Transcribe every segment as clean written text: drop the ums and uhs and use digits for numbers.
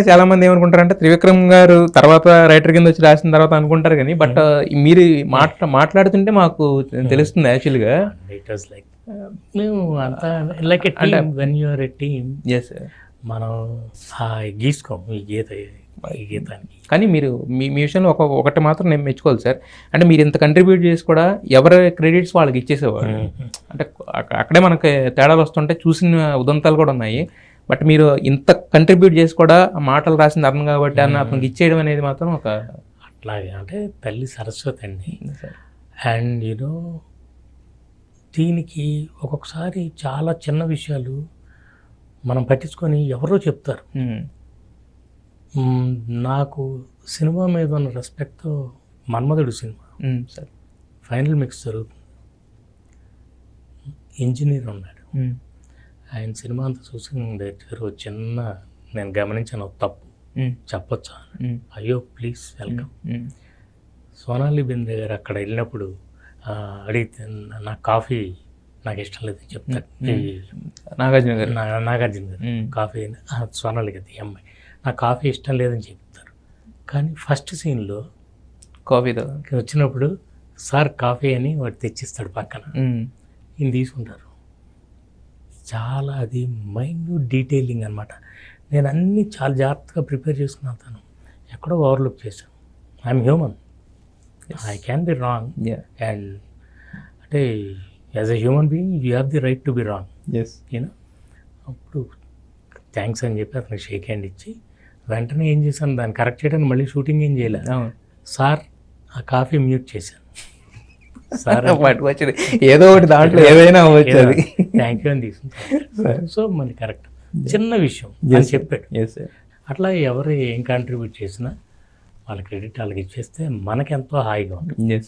చాలా మంది ఏమనుకుంటారంటే త్రివిక్రమ్ గారు తర్వాత రైటర్ కింద వచ్చి రాసిన తర్వాత అనుకుంటారు కానీ బట్ మీరు మాట్లాడుతుంటే మాకు తెలుస్తుంది యాక్చువల్గా ఇట్ వాస్ లైక్ మేము అంతా like a team when you are a team మనం గీసుకోం ఈ గీతానికి. కానీ మీరు మీ విషయంలో ఒకటి మాత్రం నేను మెచ్చుకోవాలి సార్, అంటే మీరు ఇంత కంట్రిబ్యూట్ చేసి కూడా ఎవరి క్రెడిట్స్ వాళ్ళకి ఇచ్చేసేవాడు. అంటే అక్కడే మనకి తేడాలు వస్తుంటే చూసిన ఉదంతాలు కూడా ఉన్నాయి. బట్ మీరు ఇంత కంట్రిబ్యూట్ చేసి కూడా మాటలు రాసింది అర్థం కాబట్టి అతనికి ఇచ్చేయడం అనేది మాత్రం ఒక అట్లాగే అంటే తల్లి సరస్వతి అండి. అండ్ యూనో దీనికి ఒక్కొక్కసారి చాలా చిన్న విషయాలు మనం పట్టించుకొని ఎవరో చెప్తారు. నాకు సినిమా మీద ఉన్న రెస్పెక్ట్తో మన్మధుడు సినిమా సార్ ఫైనల్ మిక్స్ జరుగుతుంది. ఇంజనీర్ ఉన్నాడు, ఆయన సినిమా అంతా చూసి డైరెక్టర్ చిన్న నేను గమనించాను తప్పు చెప్పొచ్చా, అయ్యో ప్లీజ్ వెల్కమ్. సోనాలి బింద్రే గారు అక్కడ వెళ్ళినప్పుడు అడిగితే నాకు కాఫీ నాకు ఇష్టం లేదని చెప్తారు. నాగార్జున గారు కాఫీ సోనాలి కదా ఈ అమ్మాయి నాకు కాఫీ ఇష్టం లేదని చెప్తారు. కానీ ఫస్ట్ సీన్లో కాఫీ వచ్చినప్పుడు సార్ కాఫీ అని వాడు తెచ్చిస్తాడు పక్కన, ఈయన తీసుకుంటారు. చాలా అది మైన్యూట్ డీటెయిలింగ్ అనమాట. నేను అన్నీ చాలా జాగ్రత్తగా ప్రిపేర్ చేసుకున్నాను, ఎక్కడో ఓవర్లుక్ చేశాను. I'm human, I can be wrong. And అంటే as a human being you have the right to be wrong. You know అప్పుడు థ్యాంక్స్ అని చెప్పి అతనికి షేక్ హ్యాండ్ ఇచ్చి వెంటనే ఏం చేశాను, దాన్ని కరెక్ట్ చేయడానికి మళ్ళీ షూటింగ్ ఏం చేయలేదు. సార్ ఆ కాఫీ మ్యూట్ చేశాను. సార్ వచ్చింది ఏదో ఒకటి దాంట్లో ఏదైనా వచ్చేది థ్యాంక్ యూ అని తీసుకుంటాను. సో మళ్ళీ కరెక్ట్ చిన్న విషయం అని చెప్పాడు. అట్లా ఎవరు ఏం కాంట్రిబ్యూట్ చేసినా వాళ్ళ క్రెడిట్ వాళ్ళకి ఇచ్చేస్తే మనకెంతో హాయిగా ఉంటుంది.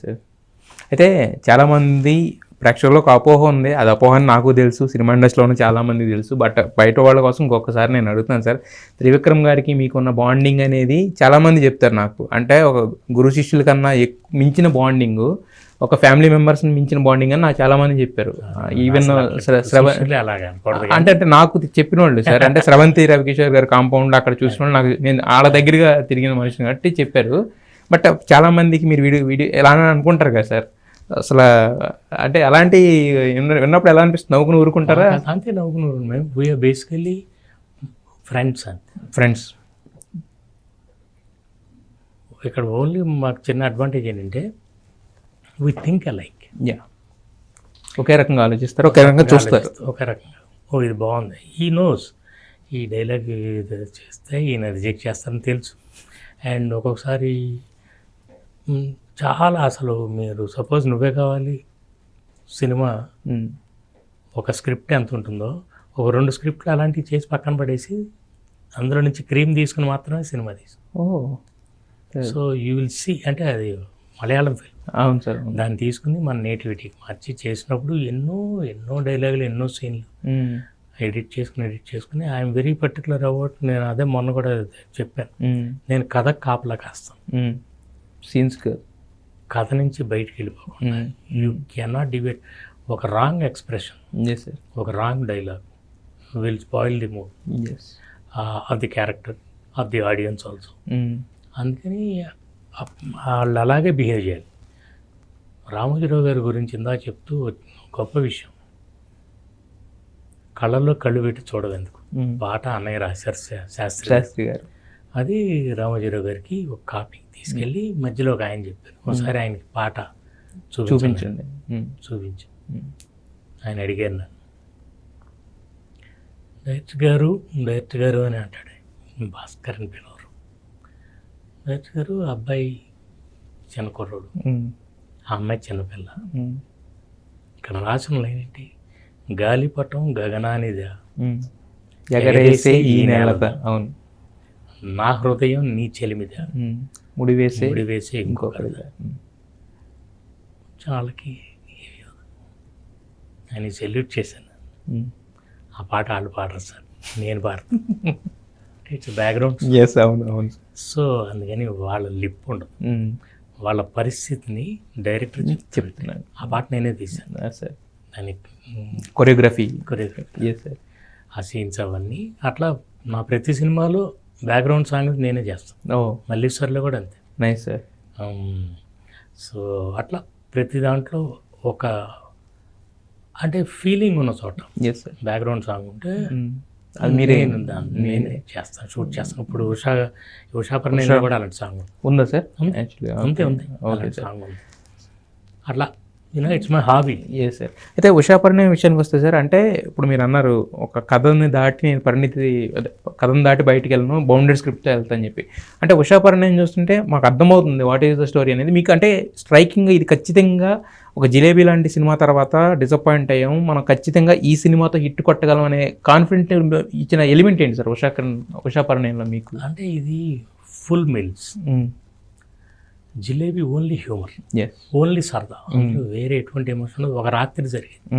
అయితే చాలామంది ప్రేక్షకులకు అపోహ ఉంది, అది అపోహ అని నాకు తెలుసు, సినిమా ఇండస్ట్రీలోనే చాలామంది తెలుసు. బట్ బయట వాళ్ళ కోసం ఇంకొకసారి నేను అడుగుతాను సార్, త్రివిక్రమ్ గారికి మీకున్న బాండింగ్ అనేది చాలామంది చెప్తారు నాకు, అంటే ఒక గురు శిష్యుల కన్నా మించిన బాండింగ్, ఒక ఫ్యామిలీ మెంబర్స్ని మించిన బాండింగ్ అని నాకు చాలామంది చెప్పారు. ఈవెన్ అంటే నాకు చెప్పిన వాళ్ళు సార్, అంటే స్రవంతి రవికిషోర్ గారు కాంపౌండ్ అక్కడ చూసిన వాళ్ళు నాకు, నేను వాళ్ళ దగ్గరగా తిరిగిన మనిషిని కాబట్టి చెప్పారు. బట్ చాలామందికి మీరు వీడియో ఎలా అనుకుంటారు కదా సార్, అసలు అంటే అలాంటి విన్నప్పుడు ఎలా అనిపిస్తుంది, నవ్వుకుని ఊరుకుంటారా? అంతే నవ్వుకుని ఊరు. మేము వీఆర్ బేసికలీ ఫ్రెండ్స్. అంతే ఫ్రెండ్స్. ఇక్కడ ఓన్లీ మాకు చిన్న అడ్వాంటేజ్ ఏంటంటే వి థింక్ అలైక్. ఒకే రకంగా ఆలోచిస్తారు, ఒకే రకంగా చూస్తారు, ఒకే రకంగా. ఓ ఇది బాగుంది, ఈ నోస్ ఈ డైలాగ్ చేస్తే ఈయన రిజెక్ట్ చేస్తారని తెలుసు. అండ్ ఒక్కొక్కసారి చాలా అసలు మీరు సపోజ్ నువ్వే కావాలి సినిమా ఒక స్క్రిప్ట్ ఎంత ఉంటుందో ఒక 2 స్క్రిప్ట్లు అలాంటివి చేసి పక్కన పడేసి అందులో నుంచి క్రీమ్ తీసుకుని మాత్రమే సినిమా తీసు. సో యూ విల్ సీ, అంటే అది మలయాళం ఫిల్మ్. అవును సార్. దాన్ని తీసుకుని మన నేటివిటీకి మార్చి చేసినప్పుడు ఎన్నో డైలాగులు, ఎన్నో సీన్లు ఎడిట్ చేసుకుని ఐఎమ్ వెరీ పర్టికులర్ అబౌట్. నేను అదే మొన్న కూడా చెప్పాను, నేను కథకు కాపలా కాస్తాను, సీన్స్ కథ నుంచి బయటికి వెళ్ళిపోకుండా. You cannot debate. ఒక రాంగ్ ఎక్స్ప్రెషన్, ఒక wrong dialogue will spoil the mood of the character of the audience also. అందుకని వాళ్ళు అలాగే బిహేవ్ చేయాలి. రామోజీరావు గారి గురించి ఇందా చెప్తూ గొప్ప విషయం, కళ్ళల్లో కళ్ళు పెట్టి చూడవెందుకు పాట అన్నయ్య రాశారు శాస్త్రి గారు. అది రామోజీరావు గారికి ఒక కాపీ తీసుకెళ్ళి మధ్యలో ఒక ఆయన చెప్పారు, ఒకసారి ఆయనకి పాట చూపించండి. ఆయన అడిగారు నన్ను, డైరెక్టర్ గారు అని అంటాడు. భాస్కర్ అని పిలవరు. డైరెక్టర్ గారు అబ్బాయి చిన్న కుర్రోడు, ఆ అమ్మాయి చిన్నపిల్ల. ఇక్కడ రాసిన లైన్ ఏంటి, గాలిపటం గగనానిదా ఎగరేసే ఈ నేలదా, అవును, నా హృదయం నీ చెలిమిదా ముడివేసే ఇంకొకరిదా. వాళ్ళకి ఆయన సెల్యూట్ చేశాను. ఆ పాట వాళ్ళు పాడరు సార్, నేను పాడతాను. It's background. అవును. సో అందుకని వాళ్ళ లిప్ ఉండదు, వాళ్ళ పరిస్థితిని డైరెక్టర్ చెప్తున్నాను. ఆ పాట నేనే తీశాను సార్, దాని కొరియోగ్రఫీ, ఆ సీన్స్ అవన్నీ. అట్లా నా ప్రతి సినిమాలో బ్యాక్గ్రౌండ్ సాంగ్ నేనే చేస్తాను. ఓ మల్లీశ్వర్లో కూడా అంతే. Nice sir. సో అట్లా ప్రతి దాంట్లో ఒక అంటే ఫీలింగ్ ఉన్న చోట ఎస్ సార్. బ్యాక్గ్రౌండ్ సాంగ్ ఉంటే అది మీరే నేనే చేస్తాను, షూట్ చేస్తాను. ఇప్పుడు ఉషాపర్ణలో కూడా అలాంటి సాంగ్ ఉందా సార్? ఉంది. యాక్చువల్లీ ఉంది అలాంటి సాంగ్ ఉంది. అట్లా it's my hobby. A sir. అయితే ఉషాపరిణయం విషయానికి వస్తే సార్, అంటే ఇప్పుడు మీరు అన్నారు ఒక కథని దాటి నేను కథను దాటి బయటికి వెళ్ళను, బౌండెడ్ స్క్రిప్ట్ వెళ్తా అని చెప్పి. అంటే ఉషాపరిణయం చూస్తుంటే మాకు అర్థమవుతుంది వాట్ ఈస్ ద స్టోరీ అనేది. మీకు అంటే స్ట్రైకింగ్గా ఇది ఖచ్చితంగా ఒక జిలేబీ లాంటి సినిమా తర్వాత డిసప్పాయింట్ అయ్యాము, మనం ఖచ్చితంగా ఈ సినిమాతో హిట్ కొట్టగలం అనే కాన్ఫిడెంట్ ఇచ్చిన ఎలిమెంట్ ఏంటి సార్ ఉషాపరిణయంలో మీకు? అంటే ఇది full meals. Jalebi only humour, only సరదా, వేరే ఎటువంటి ఎమోషన్. ఒక రాత్రి జరిగింది,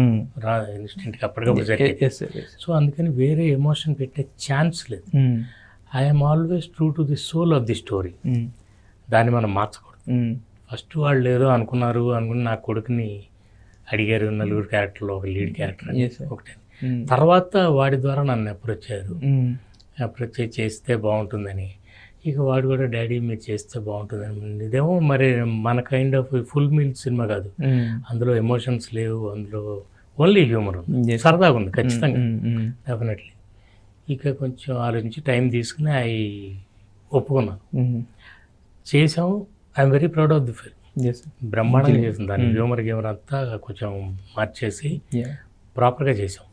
ఇన్స్టెంట్గా అప్పటికప్పుడు జరిగింది. సో అందుకని వేరే ఎమోషన్ పెట్టే ఛాన్స్ లేదు. I'm always true to the soul of the story. దాన్ని మనం మార్చకూడదు. ఫస్ట్ వాళ్ళు ఏదో అనుకుని నా కొడుకుని అడిగారు, నలుగురు క్యారెక్టర్లో ఒక లీడ్ క్యారెక్టర్ ఒకటే. తర్వాత వాడి ద్వారా నన్ను అప్రోచ్ చేస్తే బాగుంటుందని. ఇక వాడు కూడా డాడీ మీరు చేస్తే బాగుంటుందని. ఇదేమో మరి మన kind of full meal cinema కాదు, అందులో ఎమోషన్స్ లేవు, అందులో ఓన్లీ హ్యూమర్ ఉంది, సరదాగా ఉంది ఖచ్చితంగా, డెఫినెట్లీ. ఇక కొంచెం ఆలోచించి టైం తీసుకుని అవి ఒప్పుకున్నాను, చేసాము. I'm very proud of the film. బ్రహ్మాండంగా చేసింది. దాన్ని హ్యూమర్ అంతా కొంచెం మార్చేసి ప్రాపర్గా చేసాం.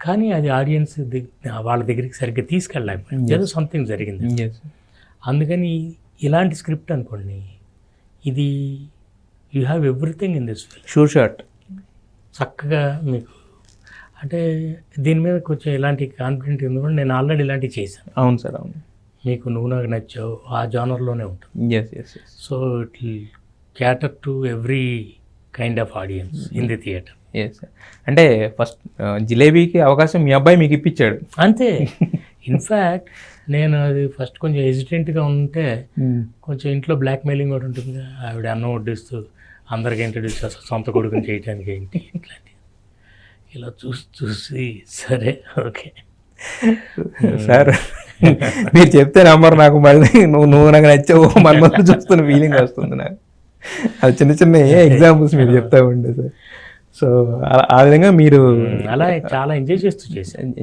కానీ అది ఆడియన్స్ వాళ్ళ దగ్గరికి సరిగ్గా తీసుకెళ్ళలేకపోయింది, ఏదో సంథింగ్ జరిగింది. అందుకని ఇలాంటి స్క్రిప్ట్ అనుకోండి, ఇది you have everything in this film. Sure shot చక్కగా మీకు అంటే దీని మీద కొంచెం ఇలాంటి కాన్ఫిడెంట్ ఎందుకంటే నేను ఆల్రెడీ ఇలాంటివి చేశాను. అవును సార్, అవును. మీకు నువ్వు నాకు నచ్చావు ఆ జానర్లోనే ఉంటుంది. So it will క్యాటర్ to every kind of audience in the theatre. అంటే ఫస్ట్ జిలేబీకి అవకాశం మీ అబ్బాయి మీకు ఇప్పించాడు అంతే. ఇన్ఫ్యాక్ట్ నేను అది ఫస్ట్ కొంచెం హెజిటెంట్గా ఉంటే కొంచెం ఇంట్లో బ్లాక్మెయిలింగ్ కూడా ఉంటుంది. ఆవిడ అన్నం వడ్డిస్తూ అందరికీ ఇంట్రడ్యూస్ చేస్తారు, సొంత కొడుకుని చేయడానికి ఏంటి ఇట్లాంటి. ఇలా చూసి సరే ఓకే సార్ మీరు చెప్తే నంబర్ నాకు మళ్ళీ నువ్వు నాకు నచ్చావు మన చూస్తున్న ఫీలింగ్ వస్తుంది నాకు. అది చిన్న చిన్న ఎగ్జాంపుల్స్ మీరు చెప్తా ఉండే సార్. సో ఆ విధంగా మీరు అలా చాలా ఎంజాయ్ చేస్తూ చేశాను.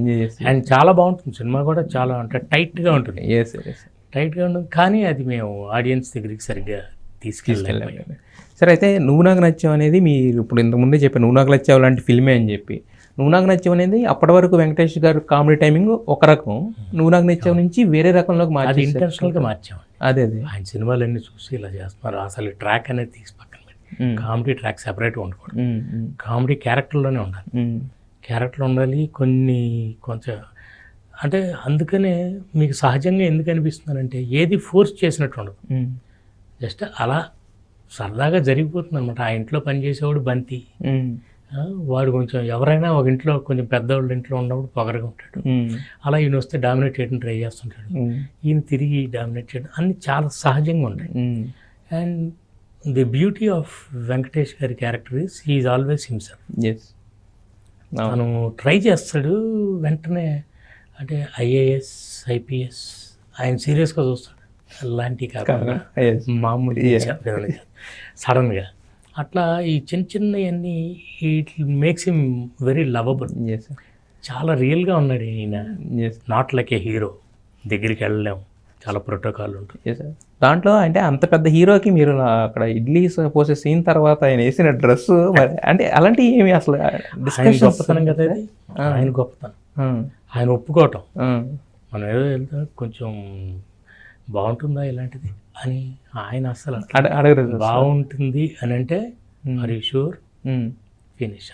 అండ్ చాలా బాగుంటుంది సినిమా కూడా, చాలా అంటే టైట్గా ఉంటుంది. టైట్గా ఉంటుంది కానీ అది మేము ఆడియన్స్ దగ్గరికి సరిగ్గా తీసుకెళ్ళాము. సరే, అయితే నువ్వు నాకు నచ్చావు అనేది మీరు ఇప్పుడు ఇంతకుముందే చెప్పాను, నువ్వు నాకు నచ్చావు లాంటి ఫిల్మే అని చెప్పి. నువ్వు నాకు నచ్చావు అనేది అప్పటి వరకు వెంకటేష్ గారు కామెడీ టైమింగ్ ఒక రకం, నువ్వు నాకు నచ్చావు నుంచి వేరే రకంలోకి మార్చి ఇంటెన్షనల్గా మార్చాము. అదే ఆయన సినిమాలన్నీ చూసి ఇలా చేస్తున్నారు. అసలు ట్రాక్ అనేది తీసి పక్కన పెట్టి కామెడీ ట్రాక్ సెపరేట్గా ఉండకూడదు, కామెడీ క్యారెక్టర్లోనే ఉండాలి. క్యారెక్టర్ ఉండాలి కొంచెం అంటే అందుకనే మీకు సహజంగా ఎందుకు అనిపిస్తుందంటే ఏది ఫోర్స్ చేసినట్టు ఉండదు, జస్ట్ అలా సరదాగా జరిగిపోతుంది అనమాట. ఆ ఇంట్లో పనిచేసేవాడు బంతి, వాడు కొంచెం ఎవరైనా ఒక ఇంట్లో కొంచెం పెద్దవాళ్ళ ఇంట్లో ఉన్నప్పుడు పొగరగా ఉంటాడు. అలా ఈయన వస్తే డామినేట్ చేయడం ట్రై చేస్తుంటాడు, ఈయన తిరిగి డామినేట్ చేయడం అన్ని చాలా సహజంగా ఉంటాయి. And the beauty of Venkatesh గారి character is he is always himself. తను ట్రై చేస్తాడు వెంటనే, అంటే ఐఏఎస్ ఐపీఎస్ ఆయన సీరియస్గా చూస్తాడు, అలాంటివి కాకుండా మామూలు సడన్గా అట్లా ఈ చిన్నవన్నీ it makes him very lovable. చాలా రియల్గా ఉన్నాడు ఈయన, నాట్ లైక్ ఏ హీరో. దగ్గరికి వెళ్ళలేము, చాలా ప్రోటోకాల్ ఉంటుంది దాంట్లో. అంటే అంత పెద్ద హీరోకి మీరు అక్కడ ఇడ్లీ పోసే సీన్ తర్వాత ఆయన వేసిన డ్రెస్ అంటే అలాంటివి ఏమి అసలు గొప్పతనం కదా అది. ఆయన గొప్పతనం ఆయన ఒప్పుకోవటం. మనం ఏదో వెళ్తా కొంచెం బాగుంటుందా ఇలాంటిది అని ఆయన అసలు అడగరు. బాగుంటుంది అని అంటే ఆర్ యు షూర్ ఫినిష్.